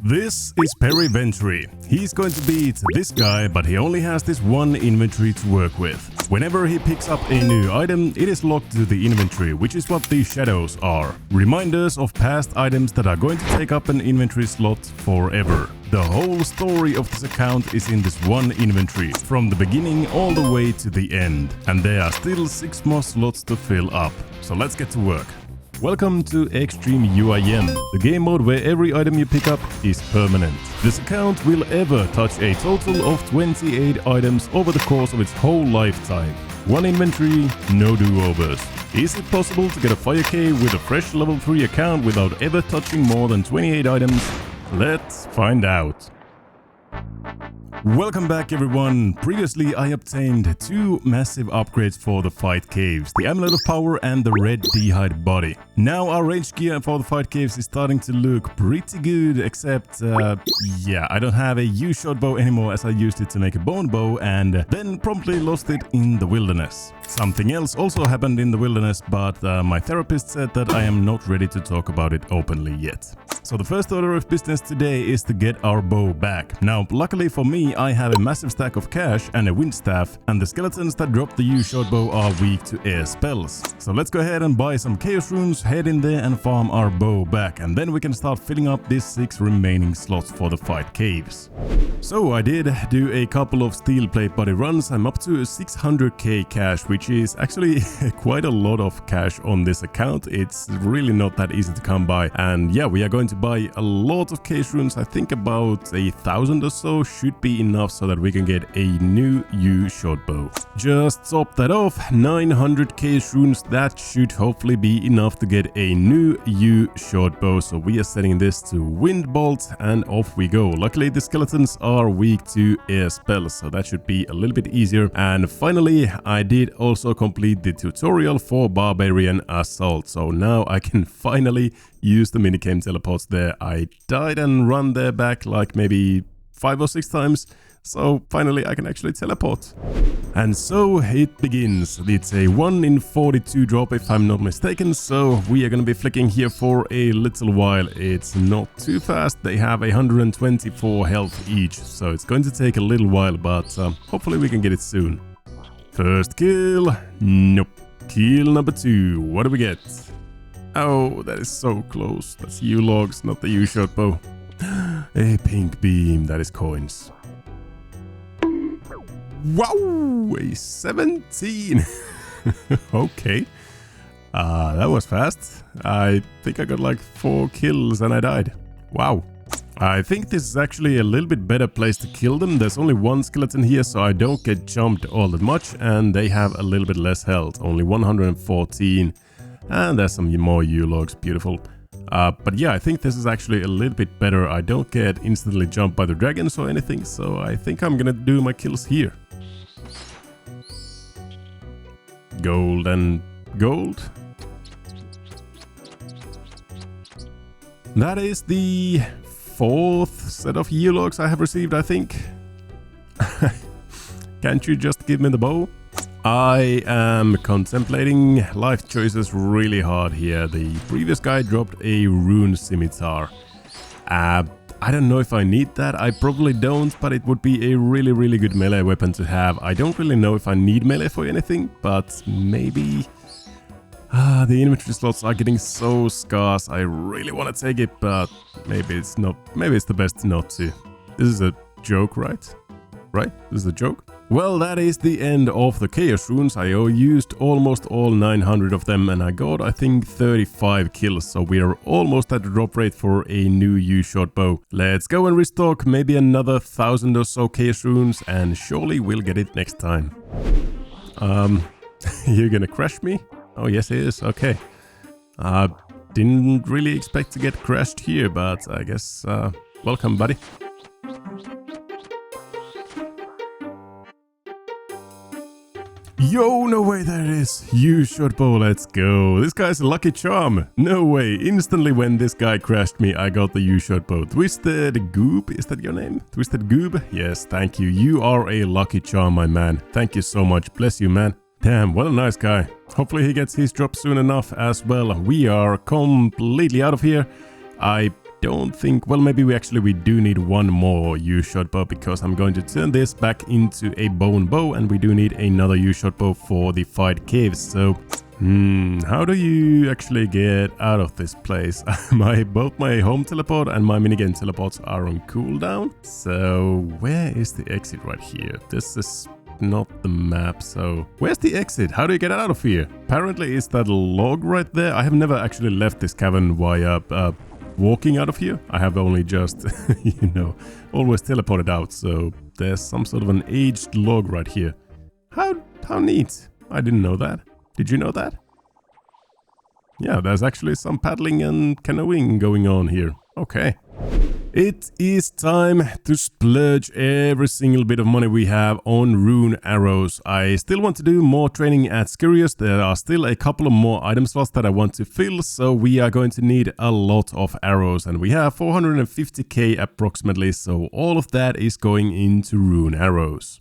This is Perry Ventry. He's going to beat this guy, but he only has this one inventory to work with. Whenever he picks up a new item, it is locked to the inventory, which is what these shadows are. Reminders of past items that are going to take up an inventory slot forever. The whole story of this account is in this one inventory, from the beginning all the way to the end. And there are still 6 more slots to fill up. So let's get to work. Welcome to Xtreme UIM, the game mode where every item you pick up is permanent. This account will ever touch a total of 28 items over the course of its whole lifetime. One inventory, no do-overs. Is it possible to get a fire cave with a fresh level 3 account without ever touching more than 28 items? Let's find out. Welcome back everyone. Previously I obtained 2 massive upgrades for the fight caves, the Amulet of Power and the red D'hide body. Now our range gear for the fight caves is starting to look pretty good, except yeah, I don't have a U-shot bow anymore as I used it to make a bone bow and then promptly lost it in the wilderness. Something else also happened in the wilderness, but my therapist said that I am not ready to talk about it openly yet. So the first order of business today is to get our bow back. Now luckily for me, I have a massive stack of cash and a wind staff, and the skeletons that drop the U-shot bow are weak to air spells. So let's go ahead and buy some chaos runes, head in there and farm our bow back, and then we can start filling up these 6 remaining slots for the fight caves. So I did do a couple of steel plate body runs. I'm up to 600k cash, which is actually quite a lot of cash on this account. It's really not that easy to come by, and yeah, we are going to buy a lot of chaos runes. I think about 1,000 or so should be enough so that we can get a new U-shot bow. Just top that off, 900 chaos runes. That should hopefully be enough to get a new U-shot bow. So we are setting this to wind bolt and off we go. Luckily the skeletons are weak to air spells, so that should be a little bit easier. And finally I did also complete the tutorial for Barbarian Assault, so now I can finally use the minicam teleports there. I died and run there back like maybe 5 or 6 times, so finally I can actually teleport. And so it begins. It's a 1 in 42 drop if I'm not mistaken, so we are gonna be flicking here for a little while. It's not too fast. They have 124 health each, so it's going to take a little while, but hopefully we can get it soon. First kill. Nope. Kill number 2. What do we get? Oh, that is so close. That's U-logs, not the U-shot bow. A pink beam. That is coins. Wow! A 17! Okay. That was fast. I think I got like 4 kills and I died. Wow. I think this is actually a little bit better place to kill them. There's only 1 skeleton here, so I don't get jumped all that much, and they have a little bit less health, only 114. And there's some more U-logs, beautiful. But yeah, I think this is actually a little bit better. I don't get instantly jumped by the dragons or anything, so I think I'm gonna do my kills here. Gold and gold. That is the 4th set of U-logs I have received, I think. Can't you just give me the bow? I am contemplating life choices really hard here. The previous guy dropped a rune scimitar. I don't know if I need that. I probably don't, but it would be a really good melee weapon to have. I don't really know if I need melee for anything, but maybe... the inventory slots are getting so scarce. I really want to take it, but maybe it's not. Maybe it's the best not to. This is a joke, right? Right? This is a joke? Well, that is the end of the chaos runes. I used almost all 900 of them and I got, I think, 35 kills. So we are almost at the drop rate for a new U-shot bow. Let's go and restock maybe another 1,000 or so chaos runes and surely we'll get it next time. You're gonna crash me? Oh, yes, it is. Okay. Didn't really expect to get crashed here, but I guess, welcome, buddy. Yo, no way, there it is. U-shot bow, let's go. This guy's a lucky charm. No way. Instantly when this guy crashed me, I got the U-shot bow. Twisted Goob, is that your name? Twisted Goob? Yes, thank you. You are a lucky charm, my man. Thank you so much. Bless you, man. Damn, what a nice guy. Hopefully he gets his drop soon enough as well. We are completely out of here. I don't think... Well, maybe we do need one more U-shot bow, because I'm going to turn this back into a bone bow, and we do need another U-shot bow for the fight caves. So, how do you actually get out of this place? Both my home teleport and my minigame teleports are on cooldown. So, where is the exit right here? This is not the map, so where's the exit? How do you get out of here? Apparently it's that log right there. I have never actually left this cavern via walking out of here. I have only just, you know, always teleported out, so there's some sort of an aged log right here. How neat. I didn't know that. Did you know that? Yeah, there's actually some paddling and canoeing going on here. Okay. It is time to splurge every single bit of money we have on rune arrows. I still want to do more training at Skurious. There are still a couple of more item slots that I want to fill, so we are going to need a lot of arrows, and we have 450k approximately, so all of that is going into rune arrows.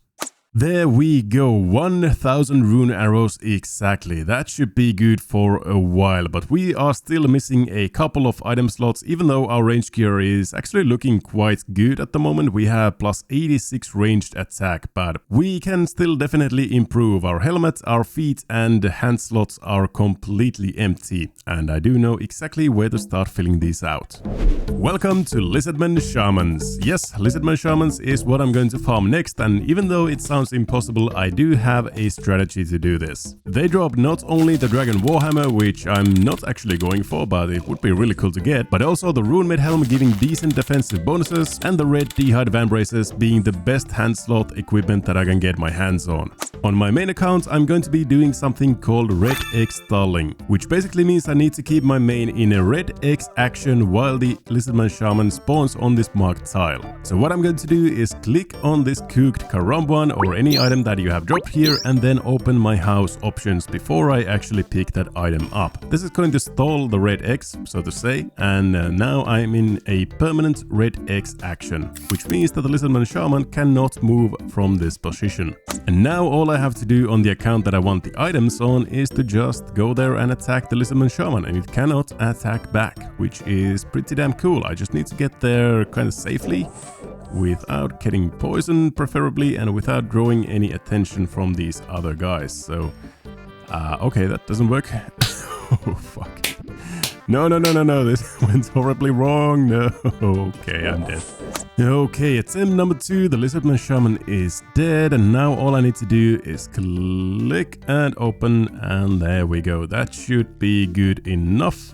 There we go, 1000 rune arrows exactly. That should be good for a while, but we are still missing a couple of item slots. Even though our range gear is actually looking quite good at the moment, we have plus 86 ranged attack, but we can still definitely improve. Our helmet, our feet and hand slots are completely empty, and I do know exactly where to start filling these out. Welcome to Lizardman Shamans. Yes, Lizardman Shamans is what I'm going to farm next, and even though it sounds impossible, I do have a strategy to do this. They drop not only the Dragon Warhammer, which I'm not actually going for, but it would be really cool to get, but also the Rune Made Helm giving decent defensive bonuses, and the Red D'hide Vambraces being the best hand slot equipment that I can get my hands on. On my main account, I'm going to be doing something called Red X stalling, which basically means I need to keep my main in a Red X action while the Lizardman Shaman spawns on this marked tile. So what I'm going to do is click on this cooked Karamban or any item that you have dropped here, and then open my house options before I actually pick that item up. This is going to stall the Red X, so to say, and now I'm in a permanent Red X action, which means that the Lizardman Shaman cannot move from this position. And now all I have to do on the account that I want the items on is to just go there and attack the Lizardman Shaman, and it cannot attack back, which is pretty damn cool. I just need to get there kind of safely, without getting poisoned preferably, and without drawing any attention from these other guys. So, okay, that doesn't work. Oh, fuck. No, this went horribly wrong. No, okay, I'm dead. Okay, attempt number 2, the Lizardman Shaman is dead, and now all I need to do is click and open, and there we go. That should be good enough.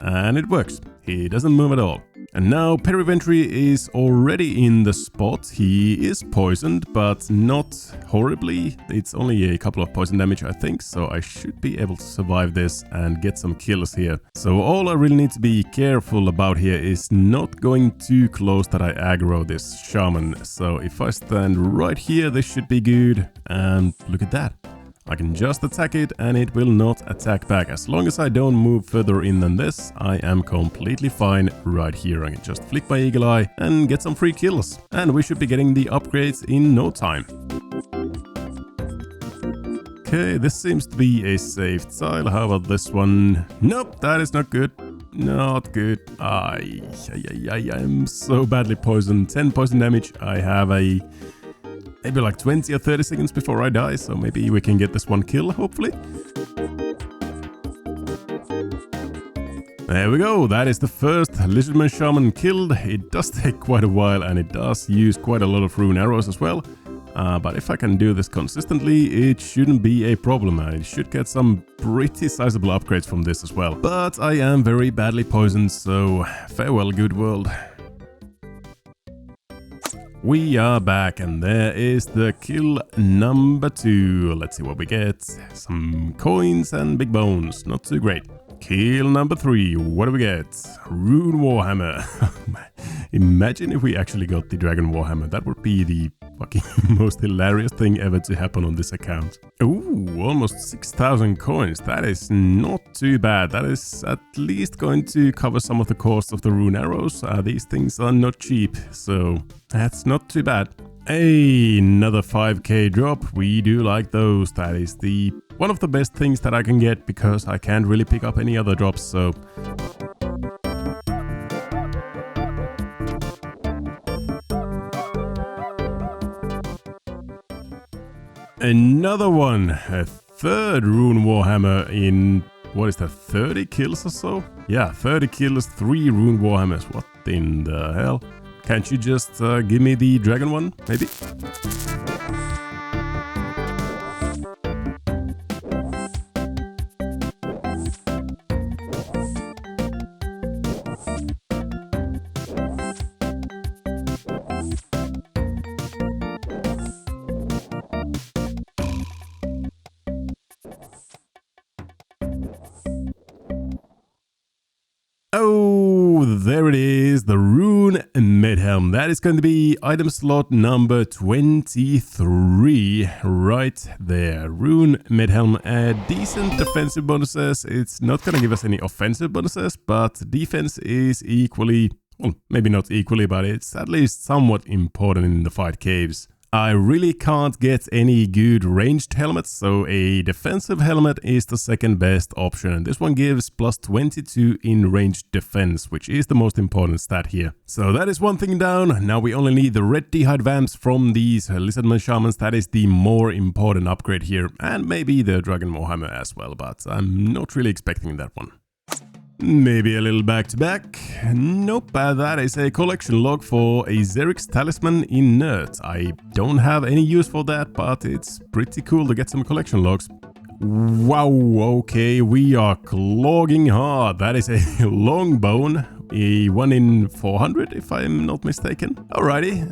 And it works. He doesn't move at all. And now Periventry is already in the spot. He is poisoned, but not horribly. It's only a couple of poison damage, I think, so I should be able to survive this and get some kills here. So all I really need to be careful about here is not going too close that I aggro this shaman. So if I stand right here, this should be good. And look at that. I can just attack it and it will not attack back. As long as I don't move further in than this, I am completely fine right here. I can just flick my eagle eye and get some free kills. And we should be getting the upgrades in no time. Okay, this seems to be a safe tile. How about this one? Nope, that is not good. Not good. I am so badly poisoned. 10 poison damage. I have maybe like 20 or 30 seconds before I die, so maybe we can get this one kill, hopefully. There we go, that is the first Lizardman Shaman killed. It does take quite a while, and it does use quite a lot of rune arrows as well. But if I can do this consistently, it shouldn't be a problem. I should get some pretty sizable upgrades from this as well. But I am very badly poisoned, so farewell, good world. We are back, and there is the kill number 2. Let's see what we get. Some coins and big bones. Not too great. Kill number 3. What do we get? Rune Warhammer. Imagine if we actually got the Dragon Warhammer. That would be the fucking most hilarious thing ever to happen on this account. Ooh, almost 6,000 coins. That is not too bad. That is at least going to cover some of the cost of the rune arrows. These things are not cheap, so that's not too bad. Hey, another 5k drop. We do like those. That is one of the best things that I can get, because I can't really pick up any other drops, so Another one. A third rune warhammer in, what is that, 30 kills or so? Yeah, 30 kills, 3 rune warhammers. What in the hell? Can't you just give me the dragon one, maybe? Oh, there it is, the Rune Medhelm. That is going to be item slot number 23, right there. Rune Medhelm, decent defensive bonuses. It's not going to give us any offensive bonuses, but defense is equally, well, maybe not equally, but it's at least somewhat important in the fight caves. I really can't get any good ranged helmets, so a defensive helmet is the second best option. And this one gives plus 22 in ranged defense, which is the most important stat here. So that is one thing down. Now we only need the red d'hide vamps from these Lizardman Shamans. That is the more important upgrade here. And maybe the Dragon Warhammer as well, but I'm not really expecting that one. Maybe a little back-to-back. Nope, that is a collection log for a Xerix Talisman Inert. I don't have any use for that, but it's pretty cool to get some collection logs. Wow, okay, we are clogging hard. That is a long bone, a 1 in 400 if I'm not mistaken. Alrighty,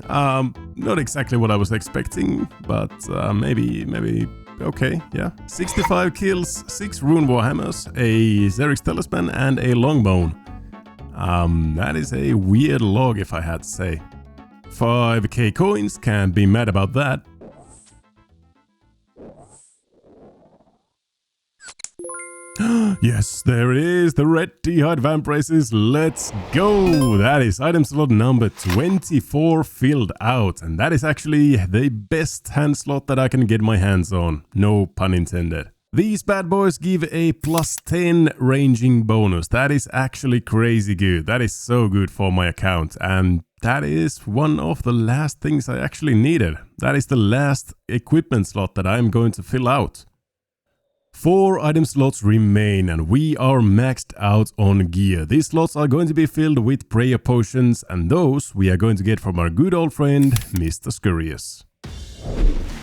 not exactly what I was expecting, but maybe... Okay, yeah. 65 kills, 6 rune warhammers, a Xerix Talisman, and a longbone. That is a weird log if I had to say. 5k coins, can't be mad about that. Yes, there it is, the red d'hide vamp races, let's go! That is item slot number 24 filled out, and that is actually the best hand slot that I can get my hands on, no pun intended. These bad boys give a plus 10 ranging bonus. That is actually crazy good, that is so good for my account, and that is one of the last things I actually needed. That is the last equipment slot that I'm going to fill out. 4 item slots remain and we are maxed out on gear. These slots are going to be filled with prayer potions and those we are going to get from our good old friend Mr. Scurious.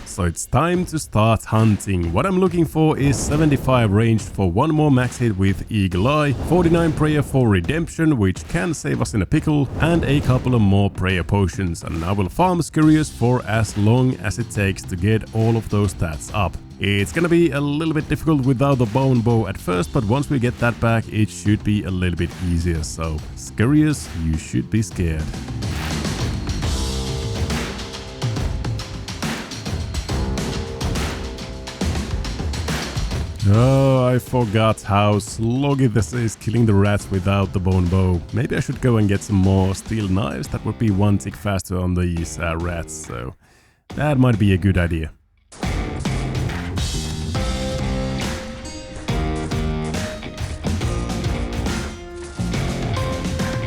So it's time to start hunting. What I'm looking for is 75 ranged for 1 more max hit with Eagle Eye, 49 prayer for redemption which can save us in a pickle, and a couple of more prayer potions, and I will farm Scurious for as long as it takes to get all of those stats up. It's gonna be a little bit difficult without the bone bow at first, but once we get that back it should be a little bit easier, so Scurious, you should be scared. Oh, I forgot how sloggy this is killing the rats without the bone bow. Maybe I should go and get some more steel knives. That would be 1 tick faster on these rats, so that might be a good idea.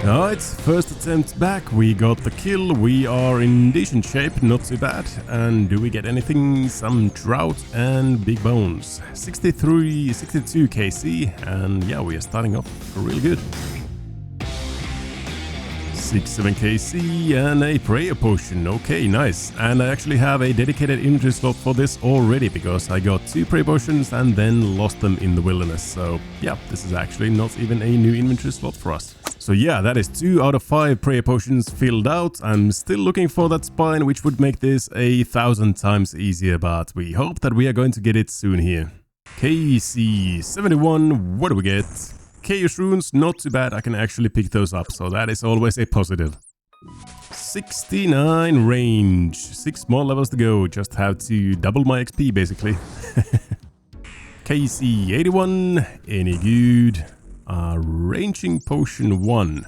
Alright, first attempt back, we got the kill, we are in decent shape, not too bad. And do we get anything? Some trout and big bones. 62 KC, and yeah, we are starting off really good. 67 KC and a prayer potion, okay, nice. And I actually have a dedicated inventory slot for this already, because I got 2 prayer potions and then lost them in the wilderness. So yeah, this is actually not even a new inventory slot for us. So yeah, that is 2 out of 5 prayer potions filled out. I'm still looking for that spine, which would make this 1,000 times easier, but we hope that we are going to get it soon here. KC 71, what do we get? Chaos runes, not too bad, I can actually pick those up, so that is always a positive. 69 range, 6 more levels to go, just have to double my XP basically. KC 81, any good? Ranging potion 1.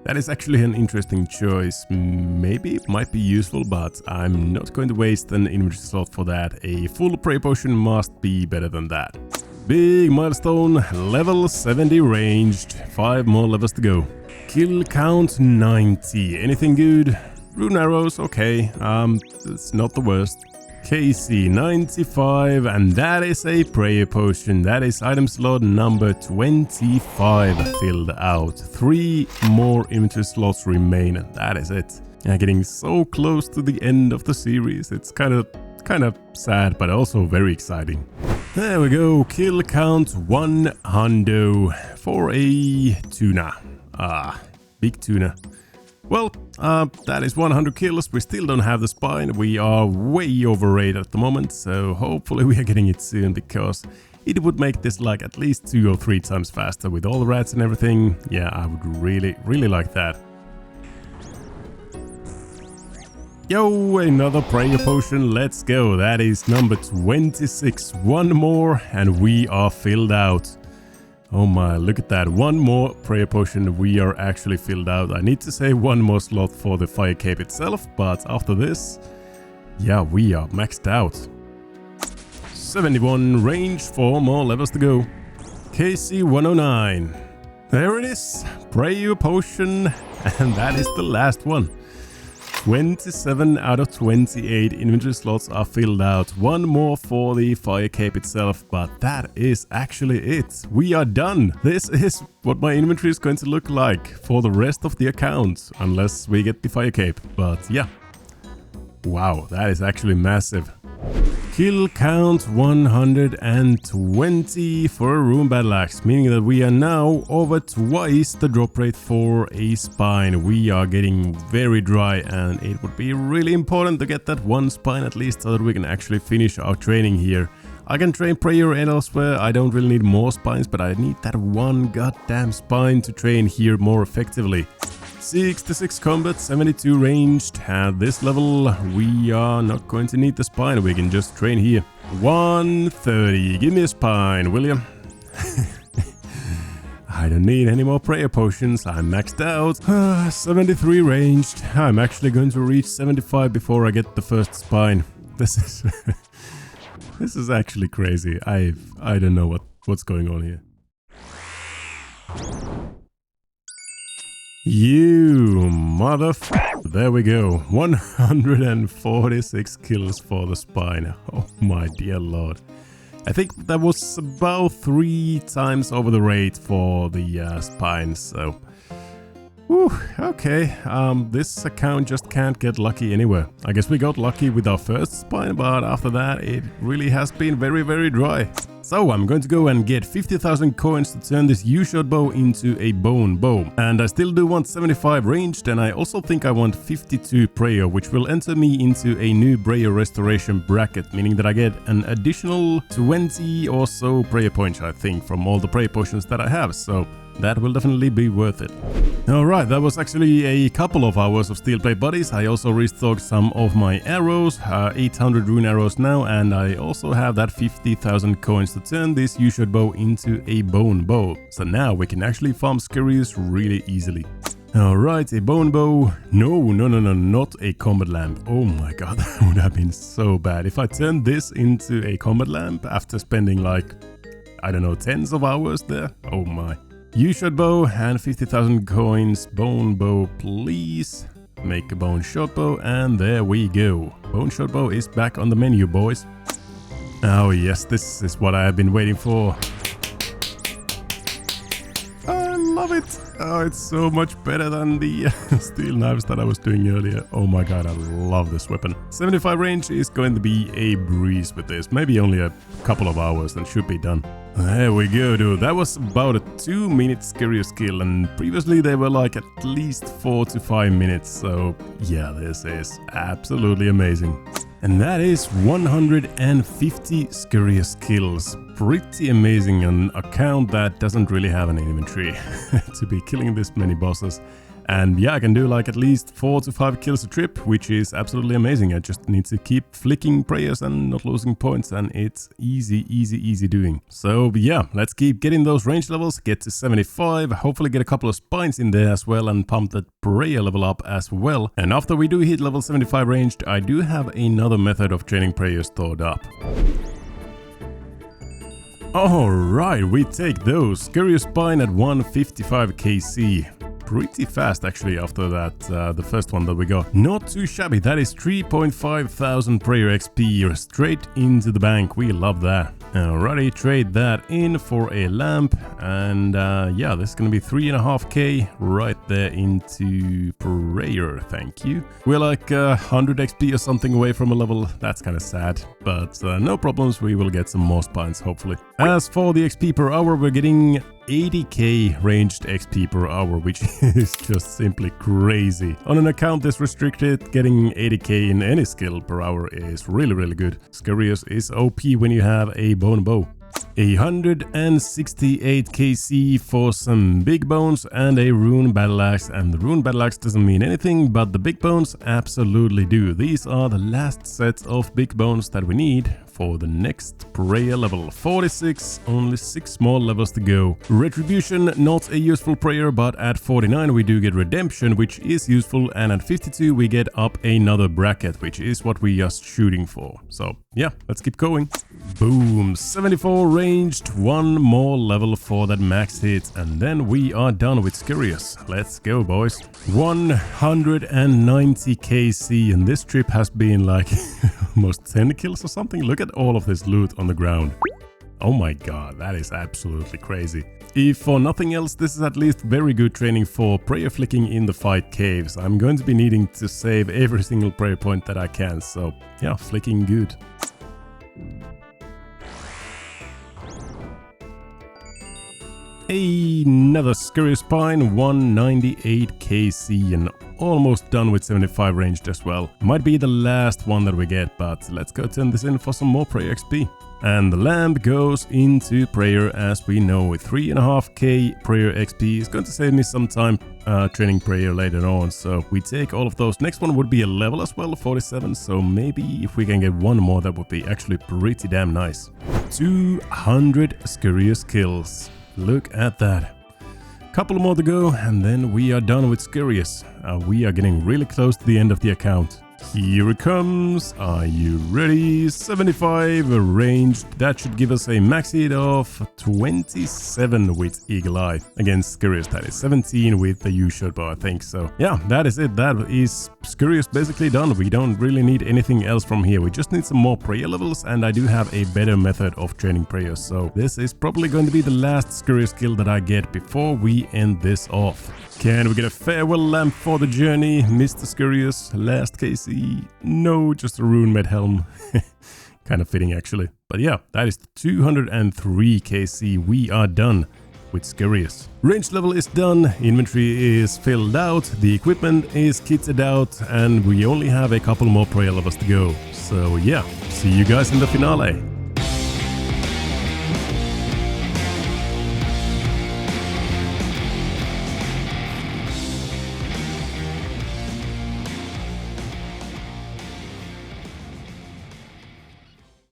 That is actually an interesting choice. Maybe it might be useful, but I'm not going to waste an inventory slot for that. A full prayer potion must be better than that. Big milestone, level 70 ranged. 5 more levels to go. Kill count 90. Anything good? Rune arrows, okay. It's not the worst. KC 95, and that is a prayer potion. That is item slot number 25 filled out. 3 more inventory slots remain, and that is it. Yeah, getting so close to the end of the series. It's kind of sad, but also very exciting. There we go. Kill count 100 for a tuna. Big tuna. Well, that is 100 kills. We still don't have the spine. We are way overrated at the moment, so hopefully we are getting it soon, because it would make this like at least 2 or 3 times faster with all the rats and everything. Yeah, I would really like that. Yo, another prayer potion. Let's go. That is number 26. 1 more and we are filled out. Oh my, look at that. 1 more prayer potion, we are actually filled out. I need to say 1 more slot for the fire cape itself, but after this, yeah, we are maxed out. 71 range, 4 more levels to go. KC 109. There it is. Prayer potion, and that is the last one. 27 out of 28 inventory slots are filled out. 1 more for the fire cape itself, but that is actually it. We are done. This is what my inventory is going to look like for the rest of the account, unless we get the fire cape. But yeah. Wow, that is actually massive. Kill count 120 for a rune battle axe, meaning that we are now over twice the drop rate for a spine. We are getting very dry, and it would be really important to get that 1 spine at least, so that we can actually finish our training here. I can train prayer and elsewhere. I don't really need more spines, but I need that 1 goddamn spine to train here more effectively. 66 combat, 72 ranged. At this level, we are not going to need the spine. We can just train here. 130. Give me a spine, will you? I don't need any more prayer potions. I'm maxed out. 73 ranged. I'm actually going to reach 75 before I get the first spine. This is this is actually crazy. I don't know what's going on here. You motherfucker. There we go. 146 kills for the spine. Oh my dear lord. I think that was about 3 times over the rate for the spine, so... Whew, okay, this account just can't get lucky anywhere. I guess we got lucky with our first spine, but after that it really has been very dry. So I'm going to go and get 50,000 coins to turn this U-shot bow into a bone bow. And I still do want 75 ranged, and I also think I want 52 prayer, which will enter me into a new prayer restoration bracket, meaning that I get an additional 20 or so prayer points, I think, from all the prayer potions that I have. So that will definitely be worth it. Alright, that was actually a couple of hours of steel plate buddies. I also restocked some of my arrows, 800 rune arrows now, and I also have that 50,000 coins to turn this U-shot bow into a bone bow. So now we can actually farm scurries really easily. Alright, a bone bow. No, not a combat lamp. Oh my god, that would have been so bad. If I turned this into a combat lamp after spending like, I don't know, tens of hours there. Oh my. U-shot bow and 50,000 coins. Bone bow, please. Make a bone shot bow, and there we go. Bone shot bow is back on the menu, boys. Oh yes, this is what I have been waiting for. I love it. Oh, it's so much better than the steel knives that I was doing earlier. Oh my god, I love this weapon. 75 range is going to be a breeze with this. Maybe only a couple of hours and should be done. There we go, dude. That was about a 2-minute scary skill, and previously they were like at least 4 to 5 minutes. So yeah, this is absolutely amazing. And that is 150 scary skills. Pretty amazing, an account that doesn't really have an inventory to be killing this many bosses. And yeah, I can do like at least 4 to 5 kills a trip, which is absolutely amazing. I just need to keep flicking prayers and not losing points, and it's easy doing. So yeah, let's keep getting those range levels, get to 75, hopefully get a couple of spines in there as well, and pump that prayer level up as well. And after we do hit level 75 ranged, I do have another method of training prayers stored up. Alright, we take those. Scary spine at 155 KC. pretty fast actually after that, the first one that we got. Not too shabby. That is 3.5 thousand prayer XP straight into the bank. We love that. Alrighty, trade that in for a lamp, and yeah, this is gonna be 3.5k right there into prayer. Thank you. We're like 100 XP or something away from a level. That's kind of sad, but no problems. We will get some more spines hopefully. As for the XP per hour, we're getting 80k ranged XP per hour, which is just simply crazy. On an account this restricted, getting 80k in any skill per hour is really good. Scarius is OP when you have a bone bow. 168 KC for some big bones and a rune battle axe, and the rune battle axe doesn't mean anything, but the big bones absolutely do. These are the last sets of big bones that we need for the next prayer level. 46, only 6 more levels to go. Retribution, not a useful prayer, but at 49 we do get redemption, which is useful, and at 52 we get up another bracket, which is what we are shooting for. So yeah, let's keep going. Boom, 74 ranged, 1 more level for that max hit, and then we are done with Scarius. Let's go, boys. 190 KC, and this trip has been like almost 10 kills or something. Look at all of this loot on the ground. Oh my god, that is absolutely crazy. If for nothing else, this is at least very good training for prayer flicking in the fight caves. I'm going to be needing to save every single prayer point that I can, so yeah, flicking good. Another Scarius spine, 198 KC, and almost done with 75 ranged as well. Might be the last one that we get, but let's go turn this in for some more prayer XP. And the lamp goes into prayer, as we know, with 3.5k prayer XP. It's going to save me some time training prayer later on, so we take all of those. Next one would be a level as well, 47, so maybe if we can get one more, that would be actually pretty damn nice. 200 Scarius kills. Look at that. Couple more to go, and then we are done with Scarius. We are getting really close to the end of the account. Here it comes. Are you ready? 75 ranged. That should give us a max hit of 27 with Eagle Eye. Against Scarius, that is 17 with the U-shot bow, I think. So yeah, that is it. That is Scarius basically done. We don't really need anything else from here. We just need some more prayer levels, and I do have a better method of training prayers. So this is probably going to be the last Scarius skill that I get before we end this off. Can we get a farewell lamp for the journey, Mr. Scarius? Last KC? No, just a rune med helm. Kind of fitting actually. But yeah, that is 203 KC. We are done with Scarius. Range level is done, inventory is filled out, the equipment is kitted out, and we only have a couple more prayer levels to go. So yeah, see you guys in the finale.